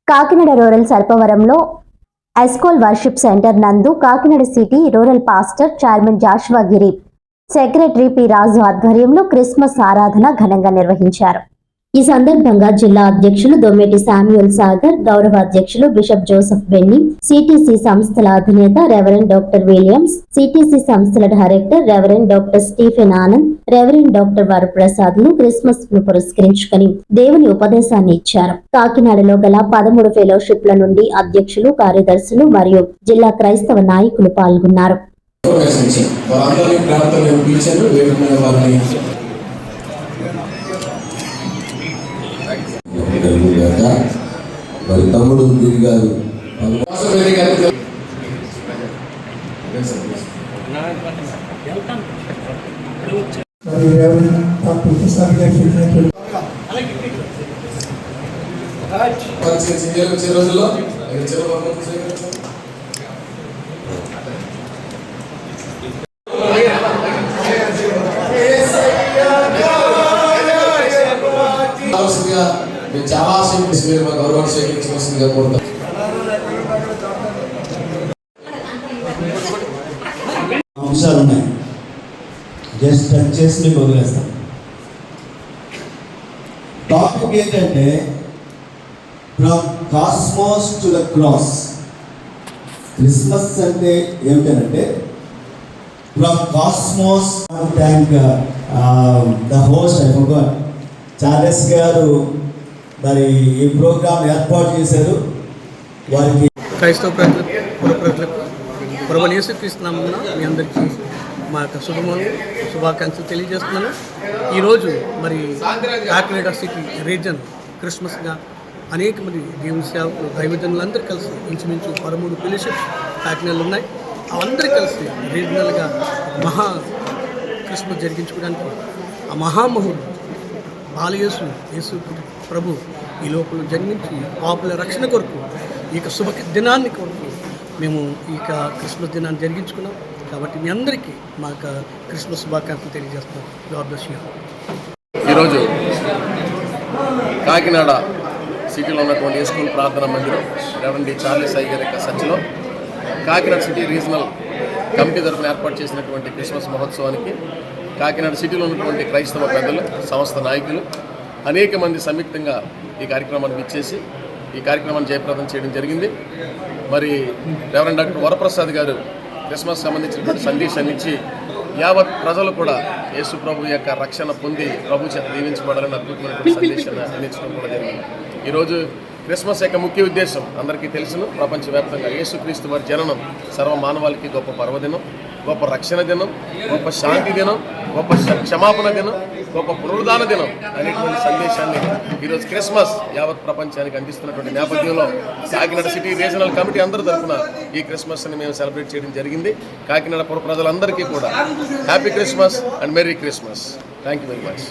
Kakinada rural సర్పవరంలో Eshcol worship centre నందు Kakinada city rural pastor chairman Joshua Giri, secretary P Raju ఆధ్వర్యంలో Christmas ఆరాధన ఘనంగా నిర్వహించారు. ఈ సందర్భంగా జిల్లా అధ్యక్షులు దొమ్మేటి శామ్యూల్ సాగర్, గౌరవ అధ్యక్షులు బిషప్ జోసెఫ్ బెన్నీ, సిటిసి సంస్థల అధినేత రెవరెండ్ డాక్టర్ విలియమ్స్, సిటిసి సంస్థల director reverend doctor Stephen Anand, reverend doctor Varaprasad ను క్రిస్మస్ ను పురస్కరించుకుని దేవుని ఉపదేశాన్ని ఇచ్చారు. కాకినాడలో గల 13 ఫెలోషిప్ల నుండి అధ్యక్షులు, కార్యదర్శులు మరియు జిల్లా క్రైస్తవ నాయకులు పాల్గొన్నారు. మరి తమ్ముడు గిరి గారు రోజుల్లో చాలా గౌరవాన్ని స్వీకరించవలసిందిగా కోరుతాం. అంశాలు ఉన్నాయి, జస్ట్ టచ్ చేసి వదిలేస్తాం. టాపిక్ ఏంటంటే from cosmos to the cross. Christmas అంటే ఏమిటంటే from cosmos. Thank the host, I forgot, Charles గారు మరి ఈ ప్రోగ్రాం ఏర్పాటు చేశారు. వారికి క్రైస్తవ ప్రజలకు ప్రభువు యేసుక్రీస్తు నామమున మీ అందరికీ మా యొక్క శుభాకాంక్షలు తెలియజేస్తున్నాను. ఈరోజు మరి కాకినాడ సిటీ రీజన్ క్రిస్మస్గా అనేక మంది దేవుని సేవకులు, దైవజనులందరూ కలిసి ఇంచుమించు 13 ఫెలోషిప్స్ కాకినాడలో ఉన్నాయి. అందరూ కలిసి రీజనల్గా మహా క్రిస్మస్ జరిగించుకోవడానికి ఆ మహామహుడు బాలయేసు యేసు ప్రభు ఈ లోపల జన్మించి పాపుల రక్షణ కొరకు ఈ శుభ దినాన్ని కొరకు మేము ఈ క్రిస్మస్ దినాన్ని జరిగించుకున్నాం. కాబట్టి మీ అందరికీ మా క్రిస్మస్ శుభాకాంక్షలు తెలియజేస్తున్నాం. God bless you. ఈరోజు కాకినాడ సిటీలో ఉన్నటువంటి స్కూల్ ప్రార్థనా మందిరం రెవరెండ్ చార్లెస్ అయ్య గారి యొక్క సత్యలో కాకినాడ సిటీ రీజనల్ కమిటీ తరఫున ఏర్పాటు చేసినటువంటి క్రిస్మస్ మహోత్సవానికి కాకినాడ సిటీలో ఉన్నటువంటి క్రైస్తవ పెద్దలు, సంస్థ నాయకులు అనేక మంది సంయుక్తంగా ఈ కార్యక్రమాన్ని విచ్చేసి ఈ కార్యక్రమాన్ని జయప్రదం చేయడం జరిగింది. మరి రెవరెండ్ డాక్టర్ వరప్రసాద్ గారు క్రిస్మస్ సంబంధించినటువంటి సందేశాన్ని ఇచ్చి యావత్ ప్రజలు కూడా యేసు ప్రభు యొక్క రక్షణ పొంది ప్రభు చేత దీవించబడాలని అద్భుతమైనటువంటి సందేశాన్ని అందించడం కూడా జరిగింది. ఈరోజు క్రిస్మస్ యొక్క ముఖ్య ఉద్దేశం అందరికీ తెలుసును. ప్రపంచవ్యాప్తంగా యేసుక్రీస్తు వారి జననం సర్వ మానవాళికి గొప్ప పర్వదినం, గొప్ప రక్షణ దినం, గొప్ప శాంతి దినం, గొప్ప క్షమాపణ దినం, గొప్ప పునరుద్ధాన దినం అనేటువంటి సందేశాన్ని ఈరోజు క్రిస్మస్ యావత్ ప్రపంచానికి అందిస్తున్నటువంటి నేపథ్యంలో కాకినాడ సిటీ రీజనల్ కమిటీ అందరి తరఫున ఈ క్రిస్మస్ని మేము సెలబ్రేట్ చేయడం జరిగింది. కాకినాడ ప్రజలందరికీ కూడా happy Christmas and merry Christmas. Thank you very much.